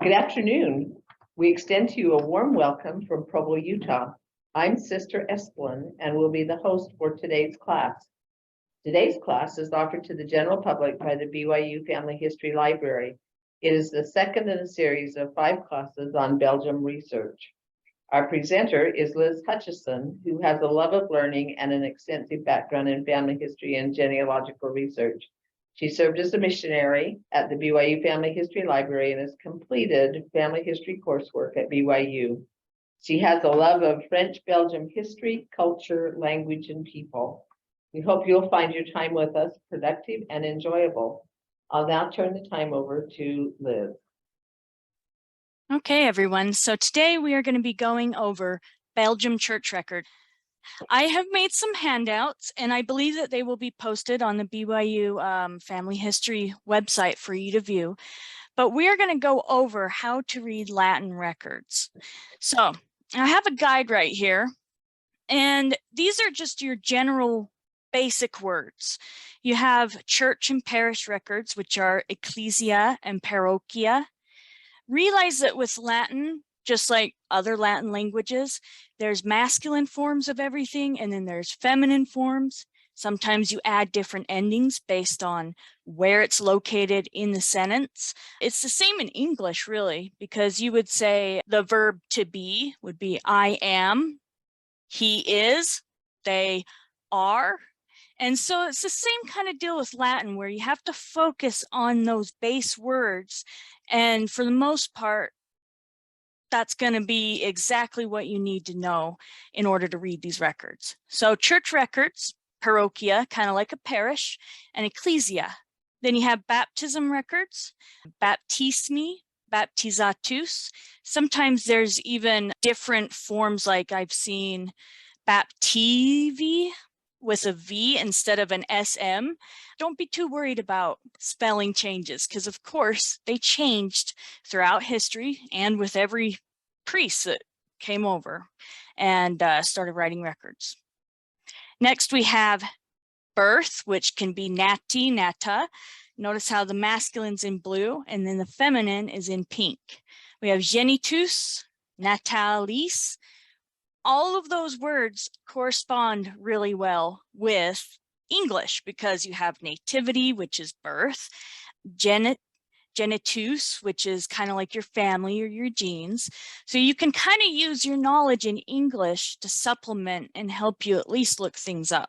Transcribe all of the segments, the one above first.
Good afternoon. We extend to you a warm welcome from Provo, Utah. I'm Sister Esplin and will be the host for today's class. Today's class is offered to the general public by the BYU Family History Library. It is the second in a series of 5 classes on Belgium research. Our presenter is Liz Hutchison, who has a love of learning and an extensive background in family history and genealogical research. She served as a missionary at the BYU Family History Library and has completed family history coursework at BYU. She has a love of French Belgium history, culture, language, and people. We hope you'll find your time with us productive and enjoyable. I'll now turn the time over to Liz. Okay, everyone. So today we are going to be going over Belgium Church Record. I have made some handouts, and I believe that they will be posted on the BYU Family History website for you to view. But we are going to go over how to read Latin records. So I have a guide right here, and these are just your general basic words. You have church and parish records, which are ecclesia and parochia. Realize that with Latin, just like other Latin languages, there's masculine forms of everything, and then there's feminine forms. Sometimes you add different endings based on where it's located in the sentence. It's the same in English, really, because you would say the verb to be would be I am, he is, they are. And so it's the same kind of deal with Latin, where you have to focus on those base words. And for the most part, that's going to be exactly what you need to know in order to read these records. So church records, parochia, kind of like a parish, and ecclesia. Then you have baptism records, baptismi, baptizatus. Sometimes there's even different forms, like I've seen baptivi with a V instead of an SM. Don't be too worried about spelling changes, because of course they changed throughout history and with every priest that came over and started writing records. Next we have birth, which can be nati, nata. Notice how the masculine's in blue and then the feminine is in pink. We have genitus, natalis. All of those words correspond really well with English, because you have nativity, which is birth, genitus, which is kind of like your family or your genes. So you can kind of use your knowledge in English to supplement and help you at least look things up.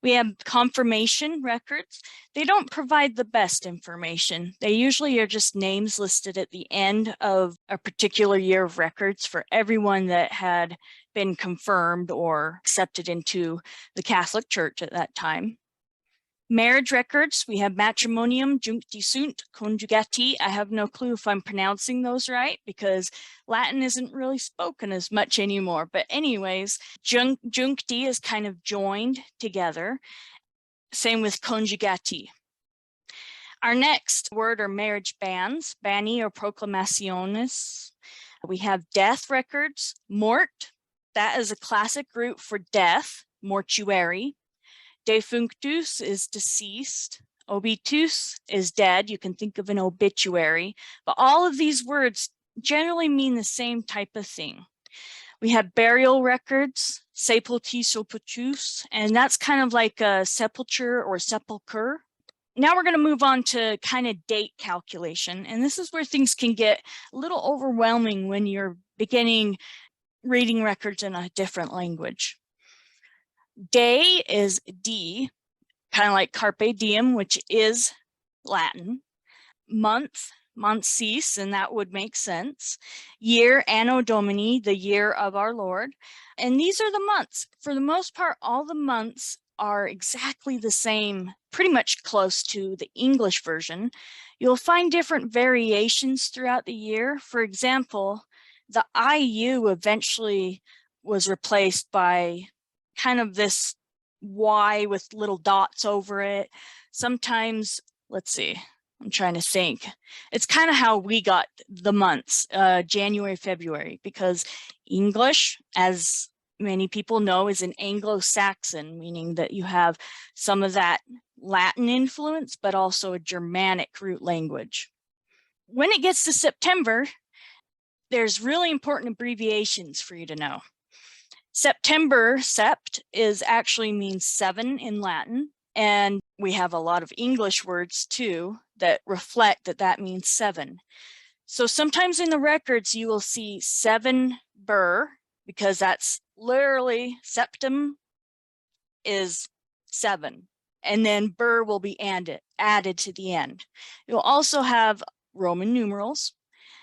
We have confirmation records. They don't provide the best information. They usually are just names listed at the end of a particular year of records for everyone that had been confirmed or accepted into the Catholic Church at that time. Marriage records, we have matrimonium, juncti sunt, conjugati. I have no clue if I'm pronouncing those right, because Latin isn't really spoken as much anymore. But anyways, juncti is kind of joined together. Same with conjugati. Our next word are marriage bans, bani or proclamaciones. We have death records, mort. That is a classic root for death, mortuary. Defunctus is deceased. Obitus is dead. You can think of an obituary. But all of these words generally mean the same type of thing. We have burial records, sepulti, sepultus, and that's kind of like a sepulture or sepulcher. Now we're going to move on to kind of date calculation. And this is where things can get a little overwhelming when you're beginning reading records in a different language. Day is D, kind of like carpe diem, which is Latin. Month, mensis, and that would make sense. Year, anno domini, the year of our Lord. And these are the months. For the most part, all the months are exactly the same, pretty much close to the English version. You'll find different variations throughout the year. For example, the IU eventually was replaced by kind of this Y with little dots over it. Sometimes, let's see, I'm trying to think. It's kind of how we got the months, January, February, because English, as many people know, is an Anglo-Saxon, meaning that you have some of that Latin influence, but also a Germanic root language. when it gets to September, there's really important abbreviations for you to know. September, sept, is actually means 7 in Latin. And we have a lot of English words too that reflect that that means 7. So sometimes in the records, you will see 7 ber, because that's literally septum is 7. And then ber will be added to the end. You'll also have Roman numerals.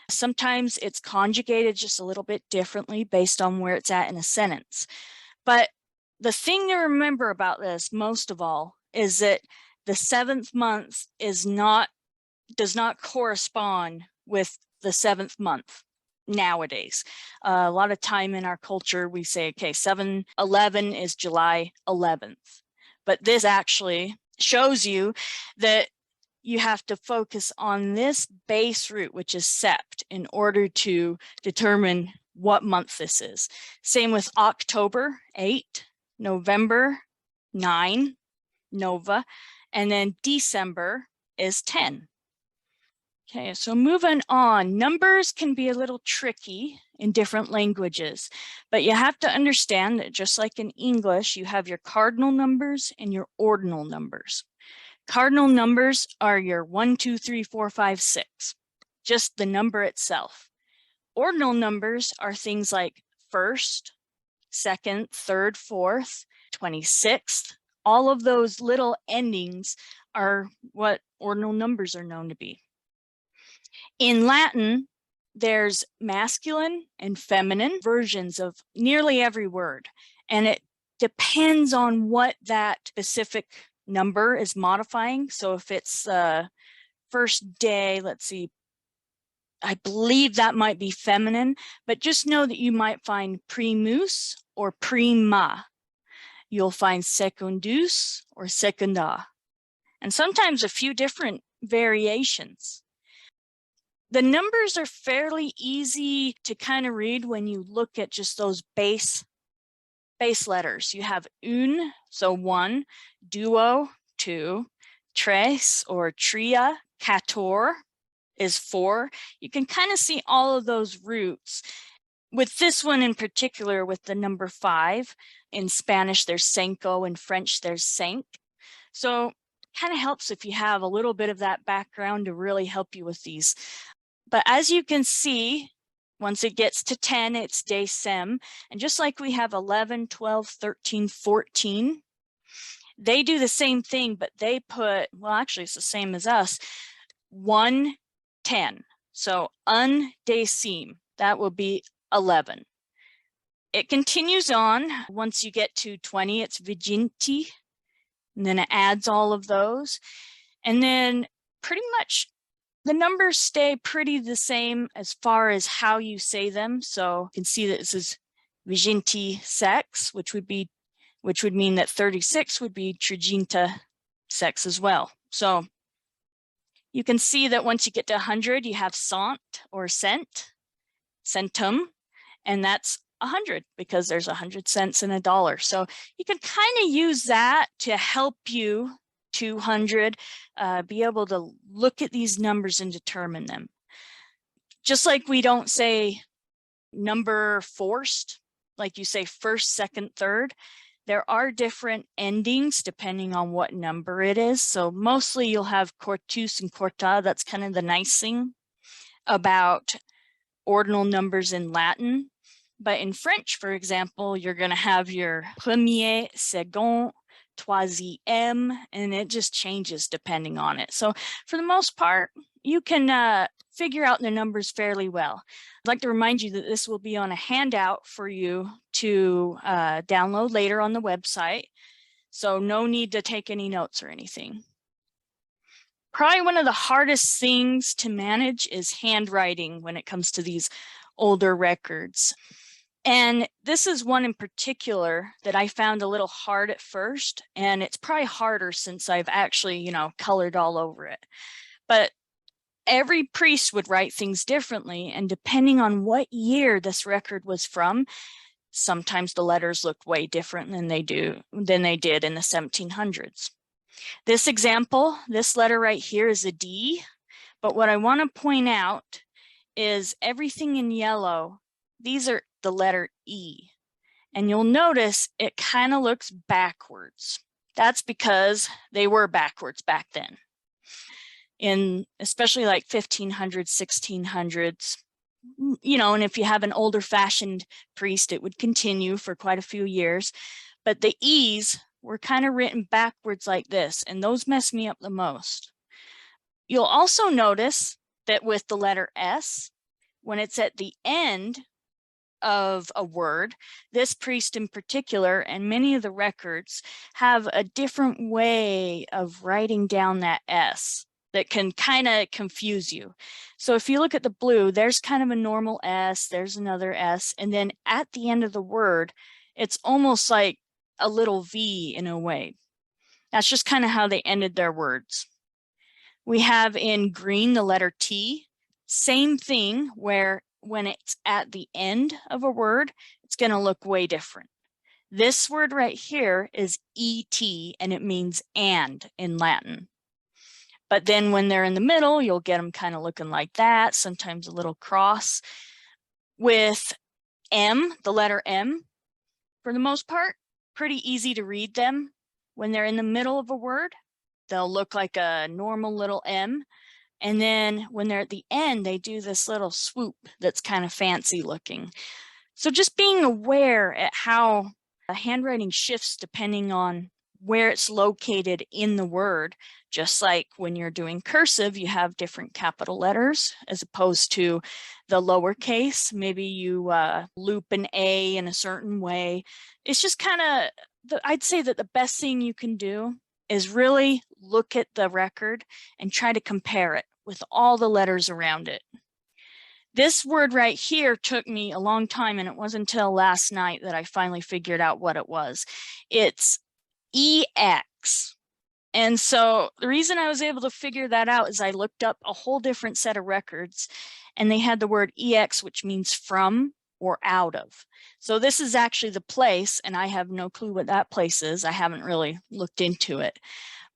Sometimes it's conjugated just a little bit differently based on where it's at in a sentence. But the thing to remember about this, most of all, is that the 7th month does not correspond with the 7th month nowadays. A lot of time in our culture, we say, okay, 7/11 is July 11th. But this actually shows you that you have to focus on this base root, which is sept, in order to determine what month this is. Same with October, 8, November, 9, nova, and then December is 10. Okay, so moving on, numbers can be a little tricky in different languages, but you have to understand that just like in English, you have your cardinal numbers and your ordinal numbers. Cardinal numbers are your 1, 2, 3, 4, 5, 6, just the number itself. Ordinal numbers are things like 1st, 2nd, 3rd, 4th, 26th. All of those little endings are what ordinal numbers are known to be. In Latin, there's masculine and feminine versions of nearly every word, and it depends on what that specific number is modifying. So if it's first day, let's see, I believe that might be feminine, but just know that you might find primus or prima. You'll find secundus or secunda, and sometimes a few different variations. The numbers are fairly easy to kind of read when you look at just those base letters. You have un, so 1, duo, 2, tres or tria, 14 is 4. You can kind of see all of those roots. With this one in particular, with the number 5, in Spanish there's cinco, in French there's cinq. So it kind of helps if you have a little bit of that background to really help you with these. But as you can see, once it gets to 10, it's décem. And just like we have 11, 12, 13, 14, they do the same thing, but they put, well, actually it's the same as us, 1, 10. So undécime, that will be 11. It continues on. Once you get to 20, it's viginti, and then it adds all of those. And then pretty much the numbers stay pretty the same as far as how you say them. So you can see that this is viginti sex, which would mean that 36 would be triginta sex as well. So you can see that once you get to 100, you have cent or cent, centum, and that's 100 because there's 100 cents in a dollar. So you can kind of use that to help you 200, be able to look at these numbers and determine them. Just like we don't say number forced, like you say first, second, third, there are different endings depending on what number it is. So mostly you'll have quartus and quarta. That's kind of the nice thing about ordinal numbers in Latin. But in French, for example, you're going to have your premier, second, troisième, and it just changes depending on it. So for the most part, you can figure out the numbers fairly well. I'd like to remind you that this will be on a handout for you to download later on the website. So no need to take any notes or anything. Probably one of the hardest things to manage is handwriting when it comes to these older records. And this is one in particular that I found a little hard at first, and it's probably harder since I've actually, colored all over it. But every priest would write things differently, and depending on what year this record was from, sometimes the letters looked way different than they did in the 1700s. This example, this letter right here is a D, But what I want to point out is everything in yellow, these are the letter E. And you'll notice it kind of looks backwards. That's because they were backwards back then. In especially like 1500s, 1600s, you know, and if you have an older fashioned priest, it would continue for quite a few years. But the E's were kind of written backwards like this, and those mess me up the most. You'll also notice that with the letter S, when it's at the end of a word, this priest in particular, and many of the records, have a different way of writing down that S that can kind of confuse you. So if you look at the blue, there's kind of a normal S, there's another S, and then at the end of the word, it's almost like a little V in a way. That's just kind of how they ended their words. We have in green the letter T, same thing, where when it's at the end of a word, it's going to look way different. This word right here is ET, and it means and in Latin. But then when they're in the middle, you'll get them kind of looking like that, sometimes a little cross. With M, the letter M, for the most part, pretty easy to read them. When they're in the middle of a word, they'll look like a normal little M. And then when they're at the end, they do this little swoop that's kind of fancy looking. So just being aware at how handwriting shifts depending on where it's located in the word. Just like when you're doing cursive, you have different capital letters as opposed to the lowercase. Maybe you loop an A in a certain way. It's just kind of, I'd say that the best thing you can do is really look at the record and try to compare it with all the letters around it. This word right here took me a long time, and it wasn't until last night that I finally figured out what it was. It's EX. And so the reason I was able to figure that out is I looked up a whole different set of records, and they had the word EX, which means from or out of. So this is actually the place, and I have no clue what that place is. I haven't really looked into it.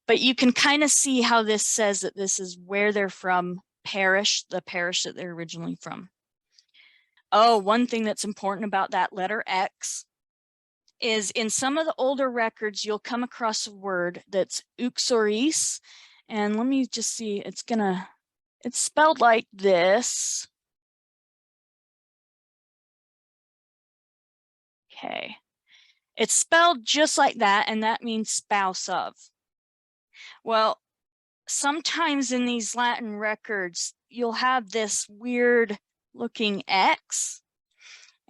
But you can kind of see how this says that this is where they're from, parish, the parish that they're originally from. Oh, one thing that's important about that letter X is in some of the older records, you'll come across a word that's uxoris. And let me just see, it's spelled like this. Okay. It's spelled just like that, and that means spouse of. Well, sometimes in these Latin records, you'll have this weird looking X.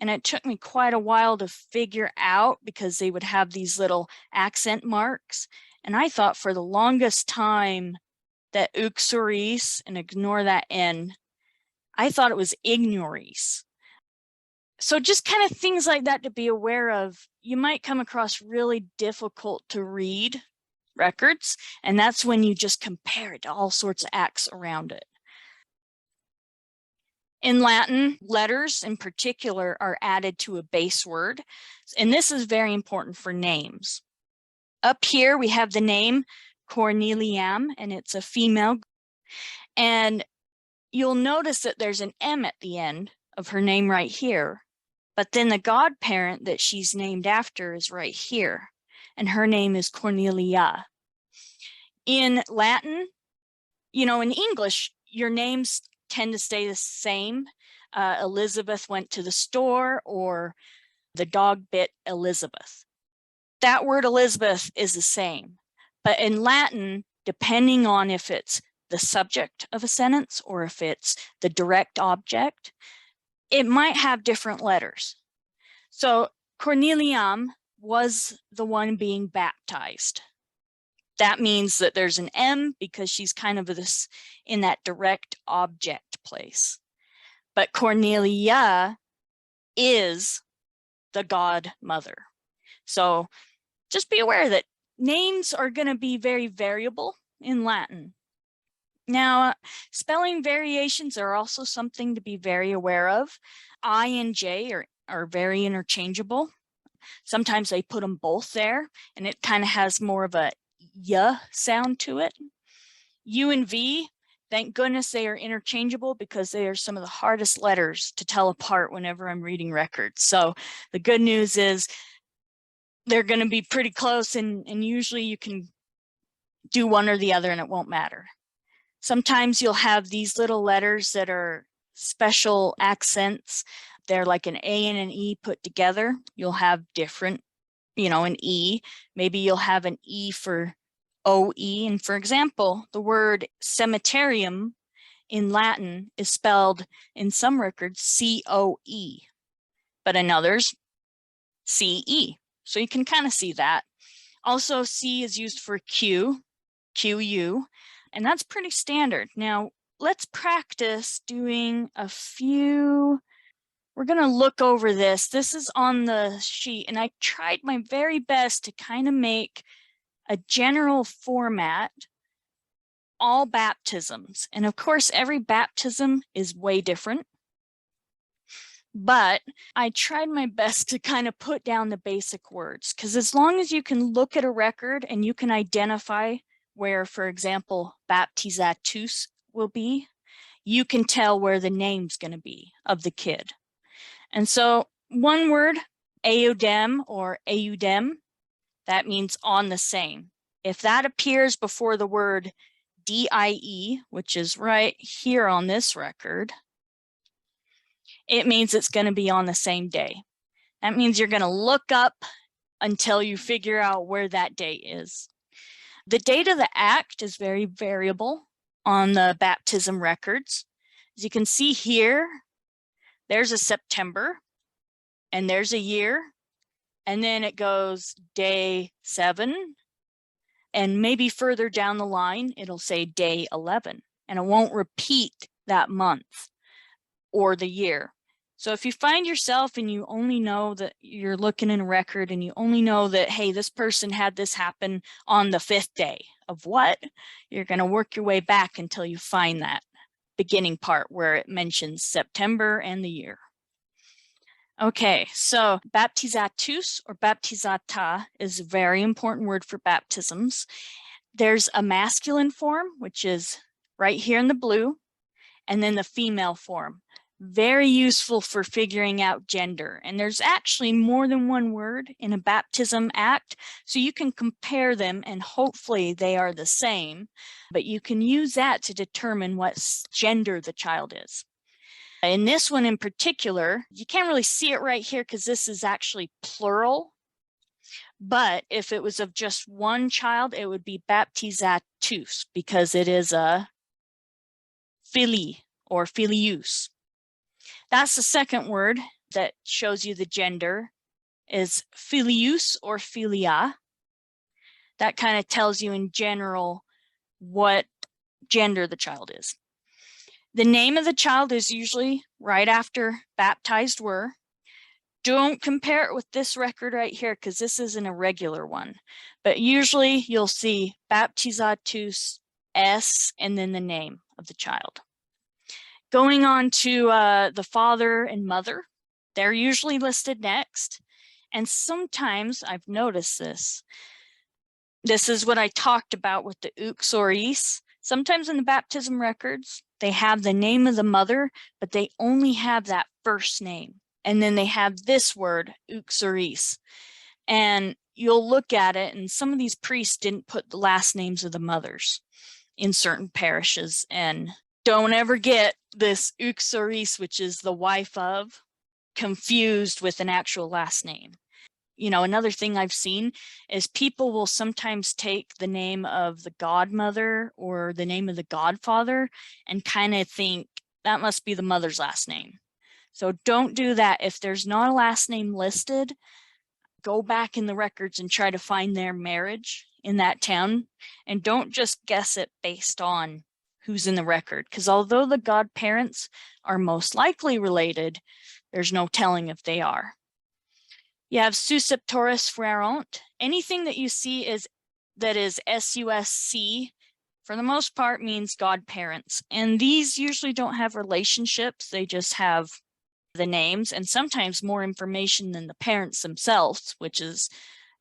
And it took me quite a while to figure out because they would have these little accent marks. And I thought for the longest time that uxoris, and ignore that N, I thought it was ignoris. So just kind of things like that to be aware of. You might come across really difficult to read records, and that's when you just compare it to all sorts of acts around it. In Latin, letters in particular are added to a base word, and this is very important for names. Up here, we have the name Corneliam, and it's a female. And you'll notice that there's an M at the end of her name right here, but then the godparent that she's named after is right here, and her name is Cornelia. In Latin, you know, in English, your names tend to stay the same. Elizabeth went to the store, or the dog bit Elizabeth. That word Elizabeth is the same. But in Latin, depending on if it's the subject of a sentence or if it's the direct object, it might have different letters. So Corneliam was the one being baptized. That means that there's an M because she's kind of this in that direct object place. But Cornelia is the godmother. So just be aware that names are going to be very variable in Latin. Now, spelling variations are also something to be very aware of. I and J are very interchangeable. Sometimes they put them both there, and it kind of has more of a y sound to it. U and V Thank goodness they are interchangeable because they are some of the hardest letters to tell apart whenever I'm reading records. So the good news is they're going to be pretty close, and usually you can do one or the other and it won't matter. Sometimes you'll have these little letters that are special accents. They're like an A and an E put together. You'll have different, an E. Maybe you'll have an E for OE. And for example, the word cemeterium in Latin is spelled in some records COE, but in others CE. So you can kind of see that. Also, C is used for Q, QU, and that's pretty standard. Now, let's practice doing a few. We're going to look over this. This is on the sheet, and I tried my very best to kind of make a general format, all baptisms. And of course, every baptism is way different. But I tried my best to kind of put down the basic words, because as long as you can look at a record and you can identify where, for example, baptizatus will be, you can tell where the name's going to be of the kid. And so one word, eudem or eudem, that means on the same. If that appears before the word die, which is right here on this record, it means it's going to be on the same day. That means you're going to look up until you figure out where that date is. The date of the act is very variable on the baptism records. As you can see here, there's a September, and there's a year, and then it goes day 7, and maybe further down the line, it'll say day 11, and it won't repeat that month or the year. So if you find yourself and you only know that you're looking in a record and you only know that, hey, this person had this happen on the 5th day of what, you're going to work your way back until you find that beginning part where it mentions September and the year. Okay, so baptizatus or baptizata is a very important word for baptisms. There's a masculine form, which is right here in the blue, and then the female form. Very useful for figuring out gender. And there's actually more than one word in a baptism act, so you can compare them and hopefully they are the same, but you can use that to determine what gender the child is. In this one in particular, you can't really see it right here because this is actually plural. But if it was of just one child, it would be baptizatus because it is a fili or filius. That's the second word that shows you the gender is filius or filia. That kind of tells you in general what gender the child is. The name of the child is usually right after baptized were. Don't compare it with this record right here because this isn't a regular one. But usually you'll see baptizatus S and then the name of the child. Going on to the father and mother, they're usually listed next. And sometimes I've noticed this. This is what I talked about with the uxoris. Sometimes in the baptism records, they have the name of the mother, but they only have that first name. And then they have this word, uxoris. And you'll look at it, and some of these priests didn't put the last names of the mothers in certain parishes. And don't ever get this uxoris, which is the wife of, confused with an actual last name. Another thing I've seen is people will sometimes take the name of the godmother or the name of the godfather and kind of think that must be the mother's last name. So don't do that. If there's not a last name listed, go back in the records and try to find their marriage in that town. And don't just guess it based on who's in the record. Because although the godparents are most likely related, there's no telling if they are. You have susceptoris freront. Anything that you see that is SUSC, for the most part, means godparents. And these usually don't have relationships. They just have the names and sometimes more information than the parents themselves, which is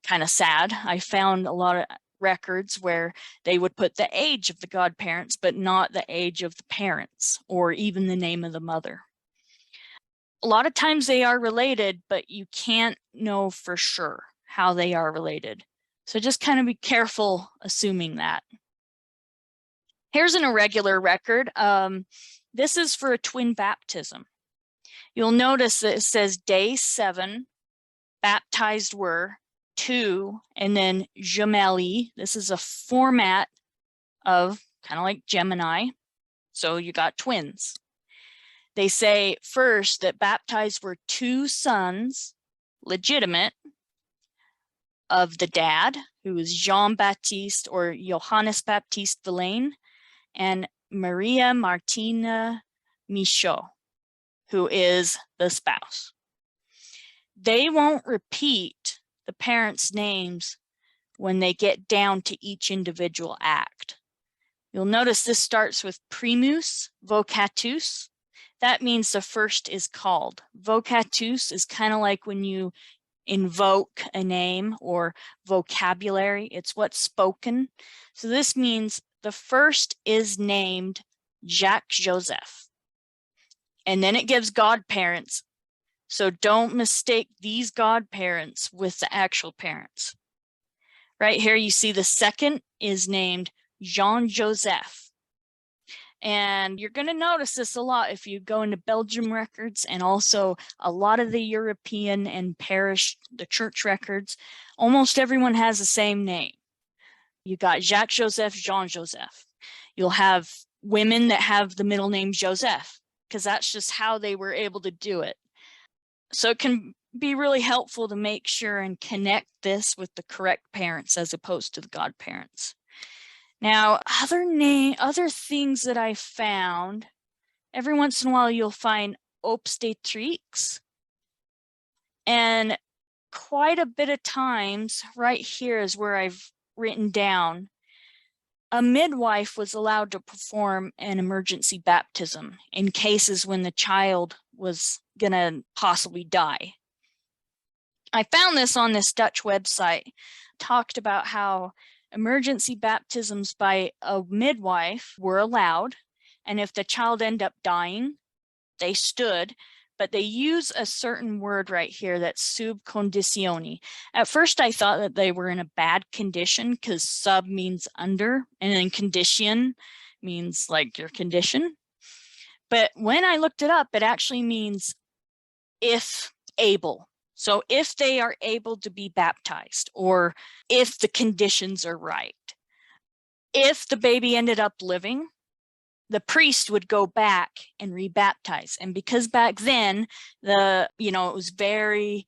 kind of sad. I found a lot of records where they would put the age of the godparents, but not the age of the parents or even the name of the mother. A lot of times they are related, but you can't know for sure how they are related. So just kind of be careful assuming that. Here's an irregular record. This is for a twin baptism. You'll notice that it says day 7, baptized were 2, and then gemelli. This is a format of kind of like Gemini. So you got twins. They say first that baptized were 2 sons, legitimate, of the dad, who was Jean-Baptiste or Johannes Baptiste Villain, and Maria Martina Michaud, who is the spouse. They won't repeat the parents' names when they get down to each individual act. You'll notice this starts with primus vocatus. That means the first is called. Vocatus is kind of like when you invoke a name or vocabulary. It's what's spoken. So this means the first is named Jacques Joseph. And then it gives godparents. So don't mistake these godparents with the actual parents. Right here you see the second is named Jean-Joseph. And you're going to notice this a lot if you go into Belgium records and also a lot of the European and the church records. Almost everyone has the same name. You got Jacques Joseph, Jean Joseph. You'll have women that have the middle name Joseph because that's just how they were able to do it. So it can be really helpful to make sure and connect this with the correct parents as opposed to the godparents. Now, other things that I found, every once in a while you'll find obstetrics, and quite a bit of times right here is where I've written down a midwife was allowed to perform an emergency baptism in cases when the child was gonna possibly die. I found this on this Dutch website, talked about how emergency baptisms by a midwife were allowed, and if the child ended up dying, they stood, but they use a certain word right here that's sub conditioni. At first I thought that they were in a bad condition because sub means under and then condition means like your condition. But when I looked it up, it actually means if able. So if they are able to be baptized or if the conditions are right. If the baby ended up living, the priest would go back and rebaptize. And because back then, it was it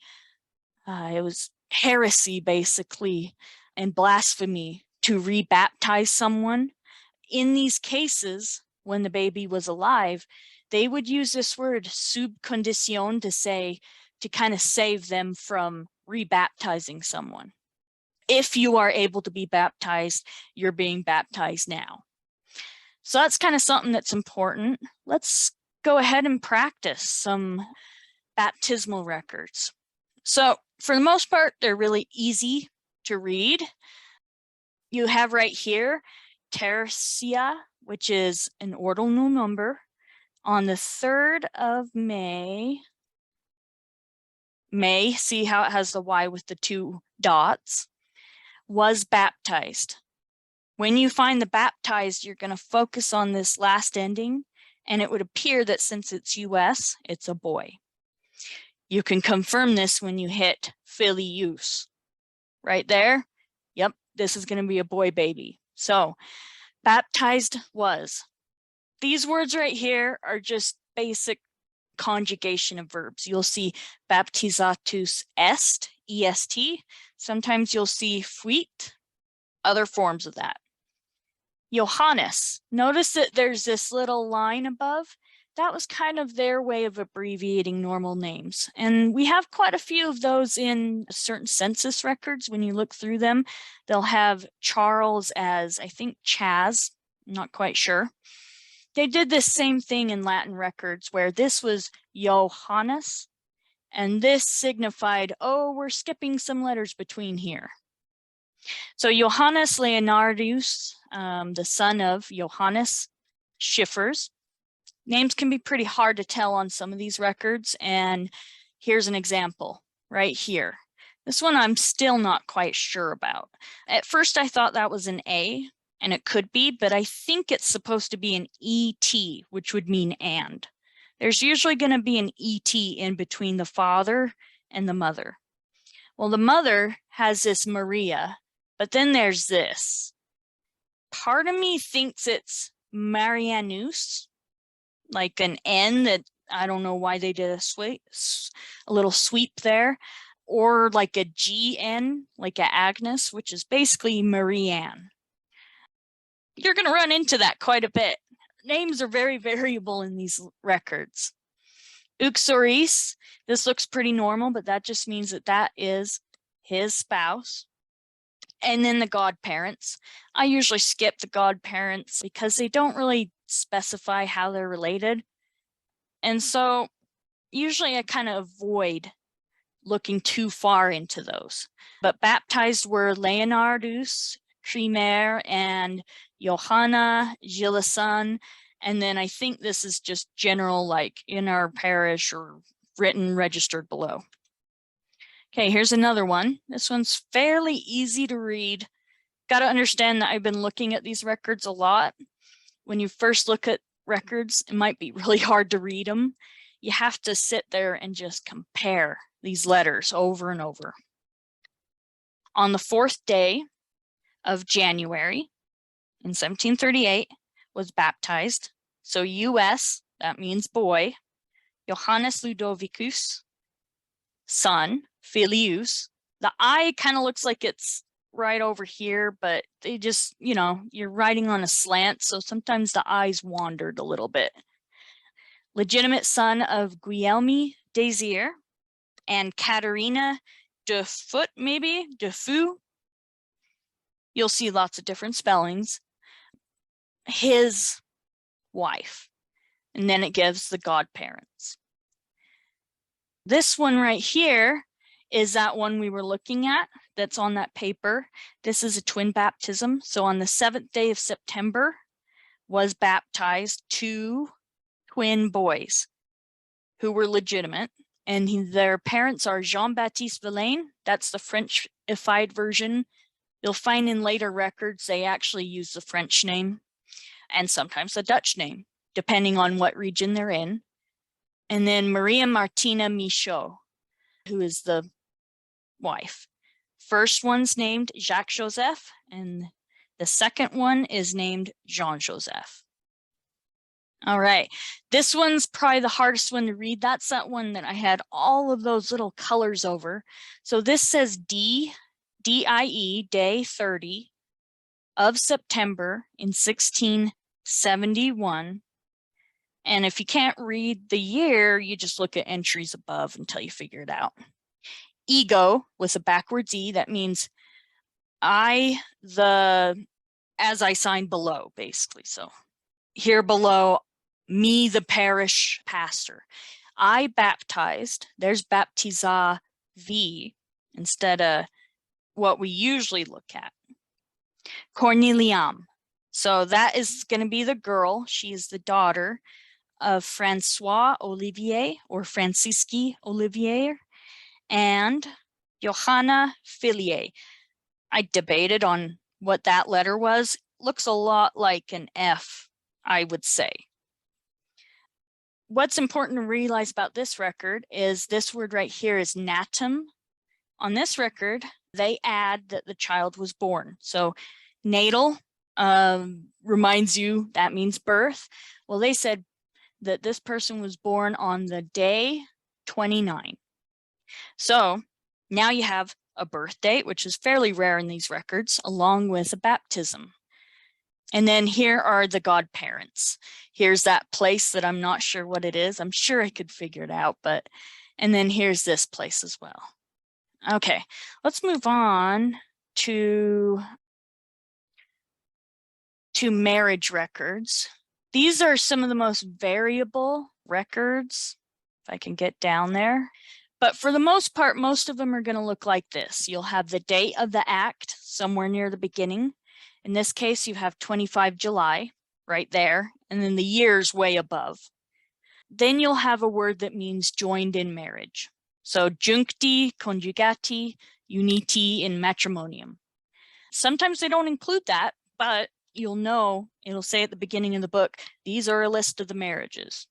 was heresy basically and blasphemy to rebaptize someone. In these cases, when the baby was alive, they would use this word sub condition to kind of save them from rebaptizing someone. If you are able to be baptized, you're being baptized now. So that's kind of something that's important. Let's go ahead and practice some baptismal records. So for the most part, they're really easy to read. You have right here, tertia, which is an ordinal number. On the 3rd of May, see how it has the Y with the 2 dots, was baptized. When you find the baptized, you're going to focus on this last ending, and it would appear that since it's US, it's a boy. You can confirm this when you hit filius. Right there, yep, this is going to be a boy baby. So, baptized was. These words right here are just basic conjugation of verbs. You'll see baptizatus est, est. Sometimes you'll see fuit, other forms of that. Johannes, notice that there's this little line above. That was kind of their way of abbreviating normal names. And we have quite a few of those in certain census records. When you look through them, they'll have Charles as, I think, Chaz, I'm not quite sure. They did this same thing in Latin records where this was Johannes, and this signified, oh, we're skipping some letters between here. So Johannes Leonardus, the son of Johannes Schiffers. Names can be pretty hard to tell on some of these records, and here's an example right here. This one I'm still not quite sure about. At first I thought that was an A, and it could be, but I think it's supposed to be an ET, which would mean and. There's usually going to be an ET in between the father and the mother. Well, the mother has this Maria, but then there's this. Part of me thinks it's Marianus, like an N that I don't know why they did a little sweep there, or like a GN, like a Agnes, which is basically Marianne. You're going to run into that quite a bit. Names are very variable in these records. Uxoris, this looks pretty normal, but that just means that that is his spouse. And then the godparents. I usually skip the godparents because they don't really specify how they're related. And so usually I kind of avoid looking too far into those. But baptized were Leonardus, Trimer, and Johanna, Gilison. And then I think this is just general, like in our parish or written, registered below. Okay, here's another one. This one's fairly easy to read. Got to understand that I've been looking at these records a lot. When you first look at records, it might be really hard to read them. You have to sit there and just compare these letters over and over. On the 4th day of January in 1738 was baptized. So US, that means boy, Johannes Ludovicus, son, Filius. The I kind of looks like it's right over here, but they just, you're writing on a slant, so sometimes the I's wandered a little bit. Legitimate son of Guillaume Désir and Katerina de Foot, maybe, de Fou. You'll see lots of different spellings. His wife. And then it gives the godparents. This one right here is that one we were looking at that's on that paper. This is a twin baptism. So on the 7th day of September was baptized 2 twin boys who were legitimate. And their parents are Jean-Baptiste Villain. That's the Frenchified version. You'll find in later records, they actually use the French name and sometimes the Dutch name, depending on what region they're in. And then Maria Martina Michaud, who is the wife. First one's named Jacques Joseph, and the second one is named Jean Joseph. All right, this one's probably the hardest one to read. That's that one that I had all of those little colors over. So this says DIE, day 30 of September in 1671. And if you can't read the year, you just look at entries above until you figure it out. Ego with a backwards E, that means as I sign below, basically. So here below, me, the parish pastor. I baptized, there's baptiza V instead of what we usually look at. Corneliam. So that is going to be the girl. She is the daughter of Francois Olivier or Francisque Olivier and Johanna Fillier. I debated on what that letter was. Looks a lot like an F, I would say. What's important to realize about this record is this word right here is natum. On this record, they add that the child was born. So natal reminds you that means birth. Well, they said that this person was born on the day 29. So now you have a birth date, which is fairly rare in these records, along with a baptism. And then here are the godparents. Here's that place that I'm not sure what it is. I'm sure I could figure it out, and then here's this place as well. Okay, let's move on to marriage records. These are some of the most variable records, if I can get down there. But for the most part, most of them are going to look like this. You'll have the date of the act. somewhere near the beginning. In this case, you have 25 July right there, and then the years way above. Then you'll have a word that means joined in marriage. So juncti, conjugati, uniti in matrimonium. Sometimes they don't include that, but you'll know, it'll say at the beginning of the book, these are a list of the marriages.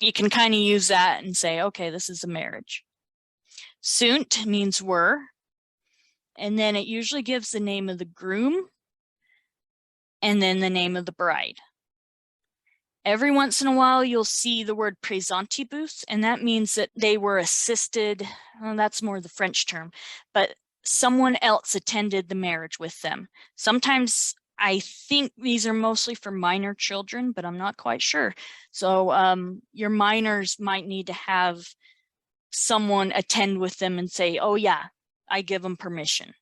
You can kind of use that and say, okay, this is a marriage. Sunt means were, and then it usually gives the name of the groom and then the name of the bride. Every once in a while, you'll see the word praesantibus, and that means that they were assisted. Well, that's more the French term, but someone else attended the marriage with them. Sometimes I think these are mostly for minor children, but I'm not quite sure. So your minors might need to have someone attend with them and say, oh yeah, I give them permission.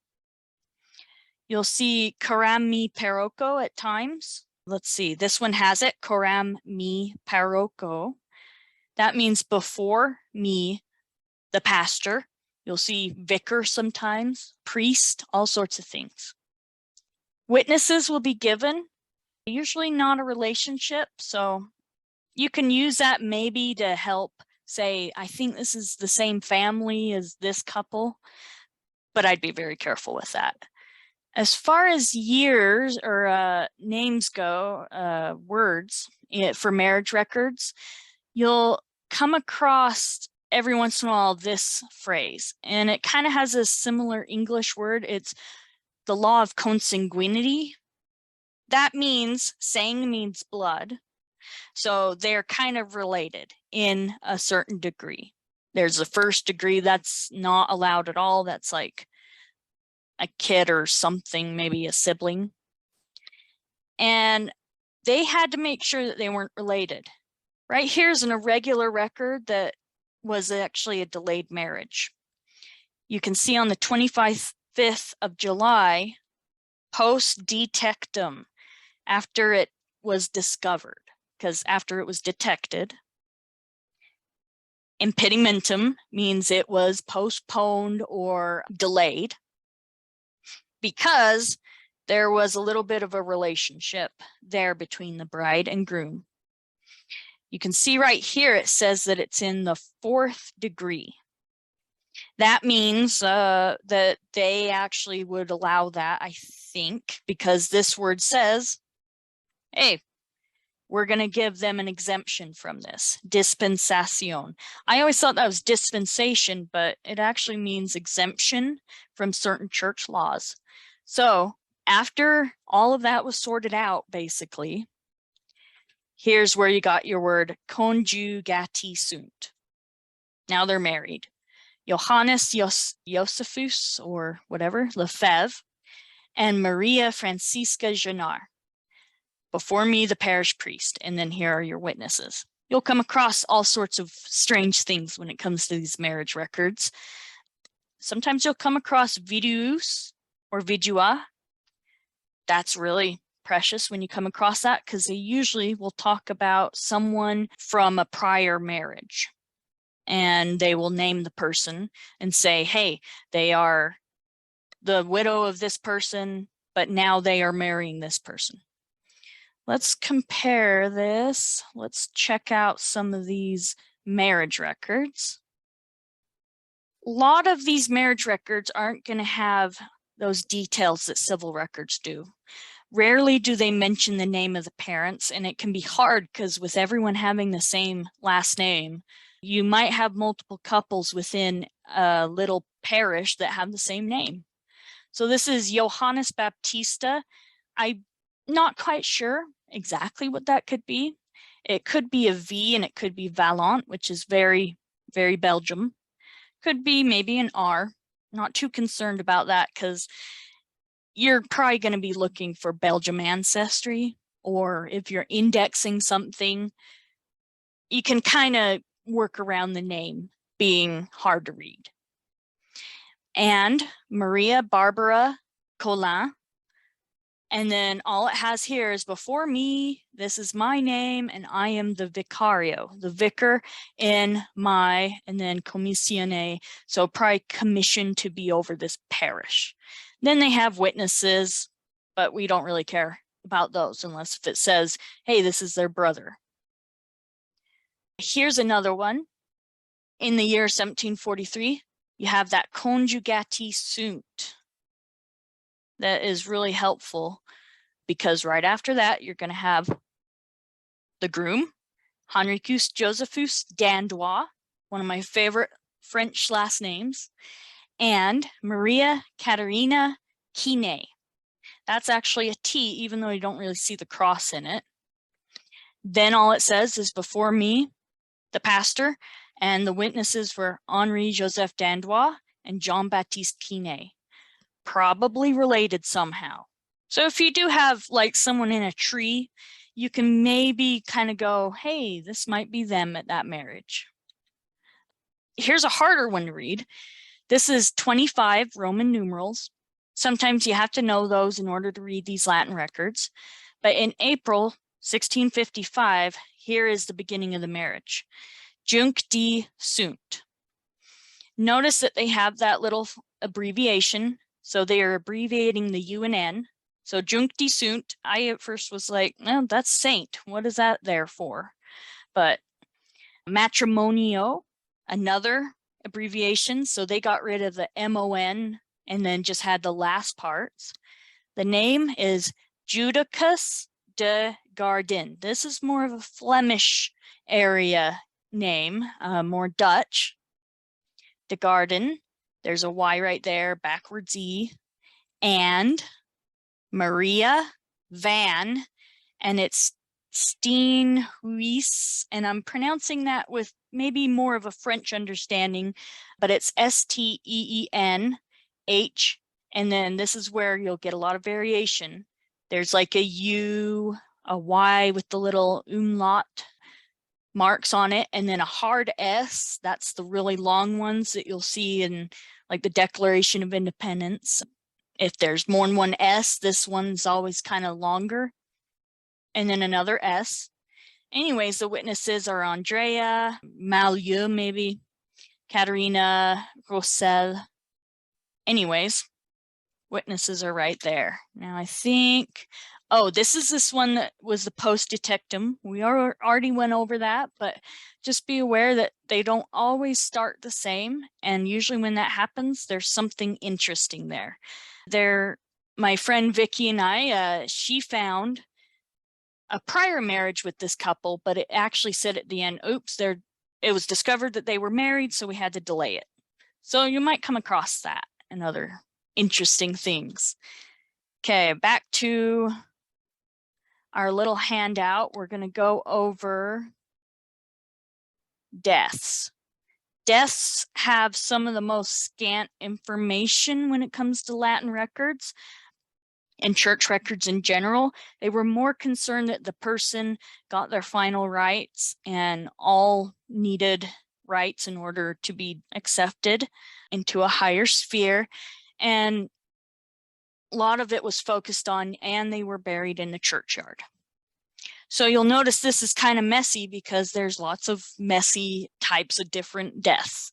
You'll see coram mi parroco at times. Let's see, this one has it, coram mi parroco. That means before me, the pastor. You'll see vicar sometimes, priest, all sorts of things. Witnesses will be given, usually not a relationship, so you can use that maybe to help say, I think this is the same family as this couple, but I'd be very careful with that. As far as years or names go, words for marriage records, you'll come across every once in a while this phrase, and it kind of has a similar English word. It's the law of consanguinity. That means, sang means blood. So they're kind of related in a certain degree. There's the first degree that's not allowed at all. That's like a kid or something, maybe a sibling. And they had to make sure that they weren't related. Right here's an irregular record that was actually a delayed marriage. You can see on the 25th of July, post detectum, after it was discovered, because after it was detected. Impedimentum means it was postponed or delayed because there was a little bit of a relationship there between the bride and groom. You can see right here, it says that it's in the 4th degree. That means that they actually would allow that, I think, because this word says, hey, we're going to give them an exemption from this, dispensation. I always thought that was dispensation, but it actually means exemption from certain church laws. So after all of that was sorted out, basically, here's where you got your word conjugati sunt. Now they're married. Johannes Josephus, or whatever, Lefebvre, and Maria Francisca Genard. Before me, the parish priest, and then here are your witnesses. You'll come across all sorts of strange things when it comes to these marriage records. Sometimes you'll come across viduus or vidua. That's really precious when you come across that, because they usually will talk about someone from a prior marriage. And they will name the person and say, hey, they are the widow of this person, but now they are marrying this person. Let's compare this. Let's check out some of these marriage records. A lot of these marriage records aren't going to have those details that civil records do. Rarely do they mention the name of the parents, and it can be hard because with everyone having the same last name, you might have multiple couples within a little parish that have the same name. So this is Johannes Baptista. I'm not quite sure exactly what that could be. It could be a V and it could be Valant, which is very, very Belgium. Could be maybe an R. Not too concerned about that because you're probably going to be looking for Belgium ancestry, or if you're indexing something, you can kind of work around the name being hard to read. And Maria Barbara Collin. And then all it has here is before me, this is my name, and I am the vicario, the vicar in my, and then commissione, so probably commissioned to be over this parish. Then they have witnesses, but we don't really care about those unless if it says, hey, this is their brother. Here's another one. In the year 1743, you have that conjugati sunt. That is really helpful because right after that, you're going to have the groom, Henricus Josephus Dandois, one of my favorite French last names, and Maria Caterina Quinet. That's actually a T, even though you don't really see the cross in it. Then all it says is before me, the pastor, and the witnesses were Henri Joseph Dandois and Jean-Baptiste Quinet, probably related somehow. So if you do have like someone in a tree, you can maybe kind of go, hey, this might be them at that marriage. Here's a harder one to read. This is 25 Roman numerals. Sometimes you have to know those in order to read these Latin records. But in April 1655, here is the beginning of the marriage. Juncti sunt. Notice that they have that little abbreviation. So they are abbreviating the U and N. So juncti sunt, I at first was like, no, that's saint. What is that there for? But matrimonio, another abbreviation. So they got rid of the MON and then just had the last parts. The name is Judicus de Gardin. This is more of a Flemish area name, more Dutch. De Gardin, there's a Y right there, backwards E, and Maria Van, and it's Steenhuis, and I'm pronouncing that with maybe more of a French understanding, but it's Steenh, and then this is where you'll get a lot of variation. There's like a U, a Y with the little umlaut marks on it, and then a hard S. That's the really long ones that you'll see in like the Declaration of Independence. If there's more than one S, this one's always kind of longer. And then another S. Anyways, the witnesses are Andrea, Malieu maybe, Katerina, Rossel. Anyways, witnesses are right there. Now I think, oh, this one that was the post detectum. We already went over that, but just be aware that they don't always start the same. And usually when that happens, there's something interesting there. My friend Vicky and I, she found a prior marriage with this couple, but it actually said at the end, oops, it was discovered that they were married, so we had to delay it. So you might come across that and other interesting things. Okay, back to our little handout. We're going to go over deaths. Deaths have some of the most scant information when it comes to Latin records and church records in general. They were more concerned that the person got their final rites and all needed rites in order to be accepted into a higher sphere. And a lot of it was focused on, and they were buried in the churchyard. So you'll notice this is kind of messy because there's lots of messy types of different deaths.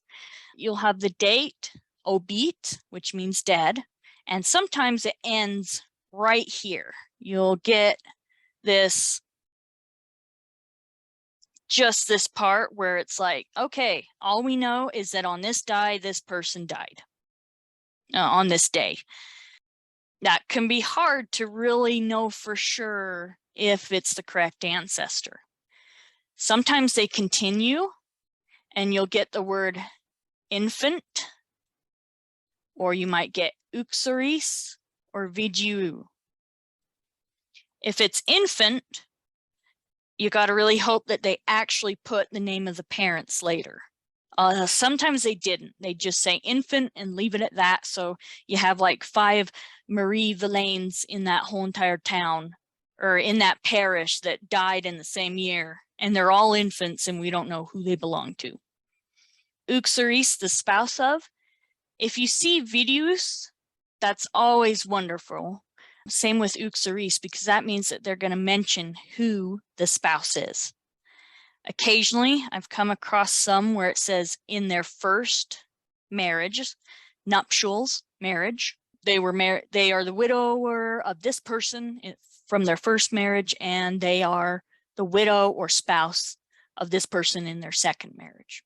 You'll have the date, obit, which means dead, and sometimes it ends right here. You'll get this, just this part where it's like, okay, all we know is that on this day, this person died on this day. That can be hard to really know for sure if it's the correct ancestor. Sometimes they continue and you'll get the word infant, or you might get uxoris or vigiu. If it's infant, you got to really hope that they actually put the name of the parents later. Sometimes they didn't. They just say infant and leave it at that. So you have like 5 Marie Villains in that whole entire town or in that parish that died in the same year. And they're all infants and we don't know who they belong to. Uxoris, the spouse of. If you see videos, that's always wonderful. Same with uxoris, because that means that they're going to mention who the spouse is. Occasionally, I've come across some where it says in their first marriage, nuptials, marriage. they were married, they are the widower of this person from their first marriage, and they are the widow or spouse of this person in their second marriage.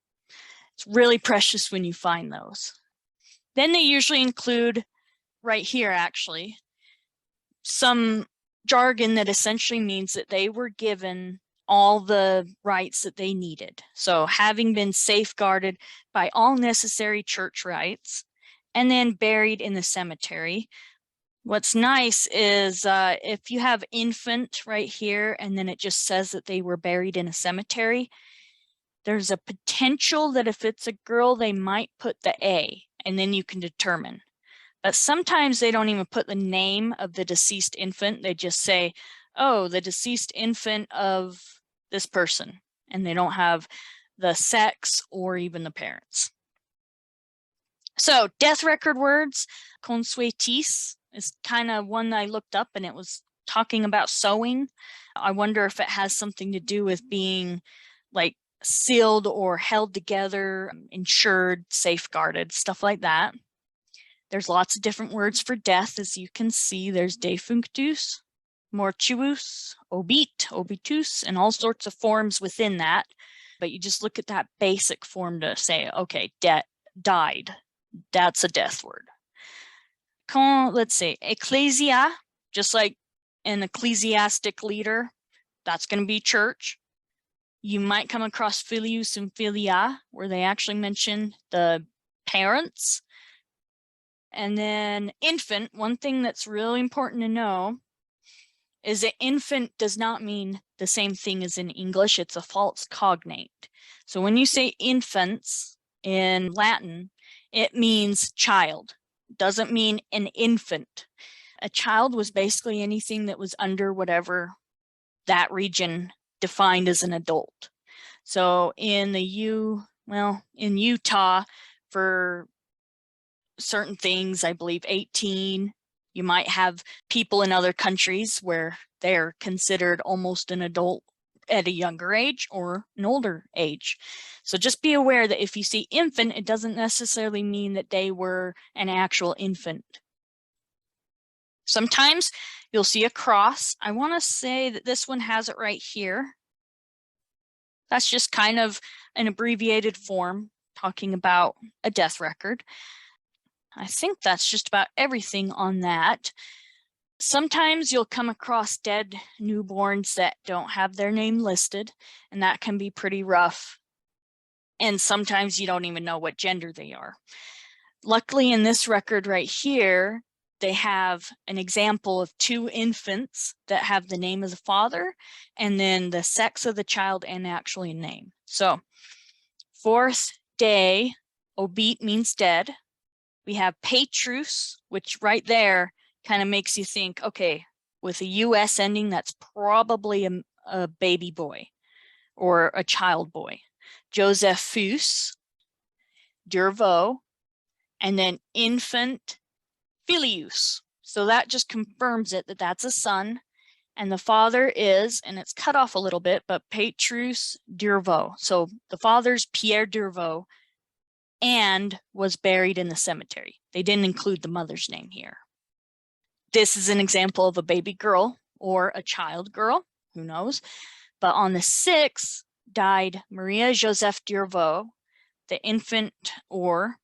It's really precious when you find those. Then they usually include, right here actually, some jargon that essentially means that they were given all the rights that they needed. So having been safeguarded by all necessary church rites and then buried in the cemetery. What's nice is if you have infant right here and then it just says that they were buried in a cemetery, there's a potential that if it's a girl, they might put the A, and then you can determine. But sometimes they don't even put the name of the deceased infant. They just say, oh, the deceased infant of this person. And they don't have the sex or even the parents. So death record words, consuetis is kind of one that I looked up, and it was talking about sewing. I wonder if it has something to do with being like sealed or held together, insured, safeguarded, stuff like that. There's lots of different words for death, as you can see. There's defunctus, mortuus, obit, obitus, and all sorts of forms within that. But you just look at that basic form to say, okay, died. That's a death word. Let's say ecclesia, just like an ecclesiastic leader, that's going to be church. You might come across filius and filia, where they actually mention the parents. And then infant, one thing that's really important to know is that infant does not mean the same thing as in English. It's a false cognate. So when you say infants in Latin, it means child. It doesn't mean an infant. A child was basically anything that was under whatever that region defined as an adult. So in in Utah, for certain things, I believe 18, you might have people in other countries where they're considered almost an adult at a younger age or an older age. So just be aware that if you see infant, it doesn't necessarily mean that they were an actual infant. Sometimes you'll see a cross. I want to say that this one has it right here. That's just kind of an abbreviated form talking about a death record. I think that's just about everything on that. Sometimes you'll come across dead newborns that don't have their name listed, and that can be pretty rough. And sometimes you don't even know what gender they are. Luckily, in this record right here, they have an example of 2 infants that have the name of the father and then the sex of the child and actually a name. So 4th day, obit means dead. We have Petrus, which right there kind of makes you think, okay, with a US ending, that's probably a baby boy or a child boy. Josephus, Dervaux, and then infant filius. So that just confirms it that that's a son, and the father is, and it's cut off a little bit, but Petrus Dervaux. So the father's Pierre Dervaux and was buried in the cemetery. They didn't include the mother's name here. This is an example of a baby girl or a child girl, who knows? But on the 6th died Maria Joseph Dervaux, the infant or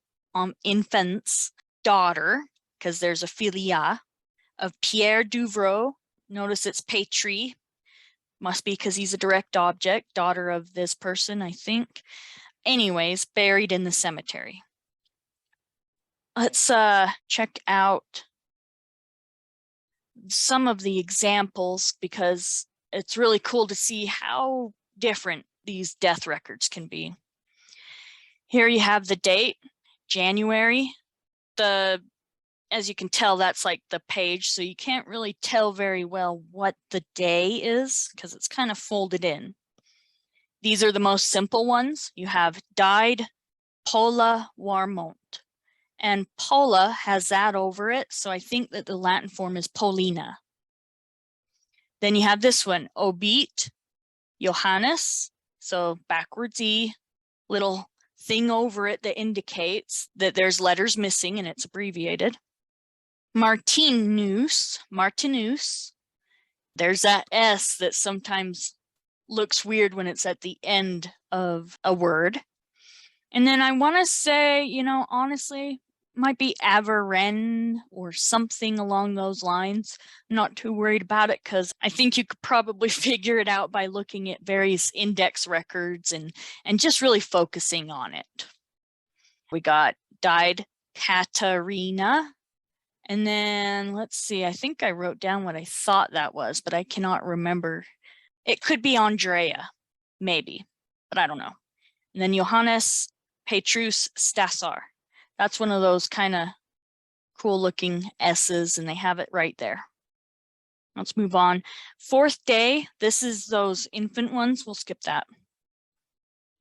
infant's daughter, because there's a filia, of Pierre Duvreau. Notice it's Patrie. Must be because he's a direct object, daughter of this person, I think. Anyways, buried in the cemetery. Let's check out some of the examples, because it's really cool to see how different these death records can be. Here you have the date, January. As you can tell, that's like the page, so you can't really tell very well what the day is because it's kind of folded in. These are the most simple ones. You have died Paula Warmont, and Paula has that over it, so I think that the Latin form is Paulina. Then you have this one, obit Johannes, so backwards E, little thing over it that indicates that there's letters missing and it's abbreviated. Martinus. There's that S that sometimes looks weird when it's at the end of a word. And then I want to say, honestly, might be Avaren or something along those lines. I'm not too worried about it because I think you could probably figure it out by looking at various index records and just really focusing on it. We got died Katarina. And then let's see, I think I wrote down what I thought that was, but I cannot remember. It could be Andrea, maybe, but I don't know. And then Johannes Petrus Stassar. That's one of those kind of cool looking S's, and they have it right there. Let's move on. Fourth day, this is those infant ones. We'll skip that.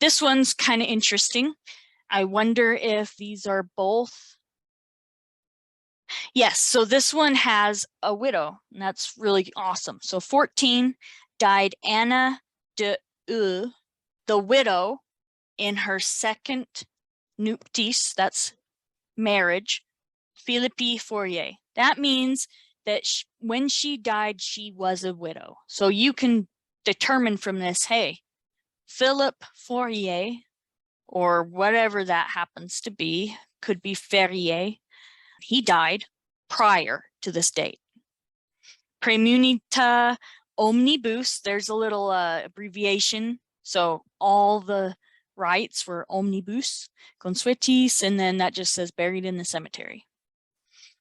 This one's kind of interesting. I wonder if these are both. Yes, so this one has a widow, and that's really awesome. So 14 died Anna de U, the widow, in her second nuptice, that's marriage, Philippi Fourier. That means that when she died, she was a widow. So you can determine from this, hey, Philip Fourier, or whatever that happens to be, could be Ferrier, he died prior to this date. Premunita omnibus, there's a little abbreviation. So all the rites were omnibus, consuetis, and then that just says buried in the cemetery.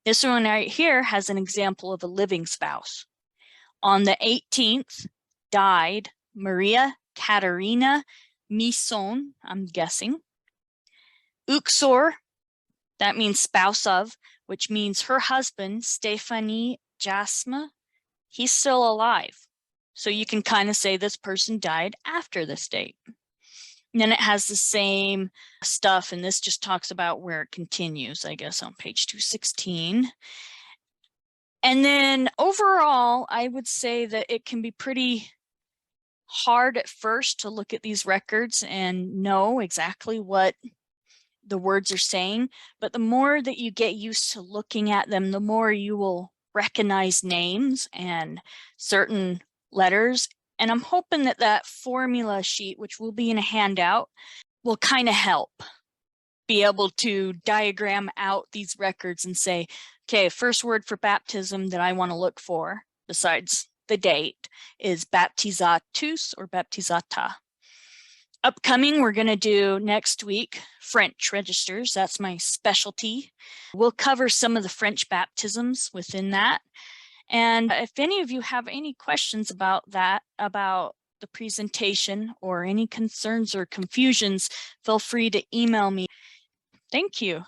This one right here has an example of a living spouse. On the 18th, died Maria Katerina Mison, I'm guessing. Uxor, that means spouse of, which means her husband, Stephanie Jasma, he's still alive. So you can kind of say this person died after this date. And then it has the same stuff, and this just talks about where it continues, I guess, on page 216. And then overall, I would say that it can be pretty hard at first to look at these records and know exactly what the words are saying. But the more that you get used to looking at them, the more you will recognize names and certain letters. And I'm hoping that that formula sheet, which will be in a handout, will kind of help be able to diagram out these records and say, okay, first word for baptism that I want to look for, besides the date, is baptizatus or baptizata. Upcoming, we're going to do next week French registers. That's my specialty. We'll cover some of the French baptisms within that. And if any of you have any questions about that, about the presentation, or any concerns or confusions, feel free to email me. Thank you.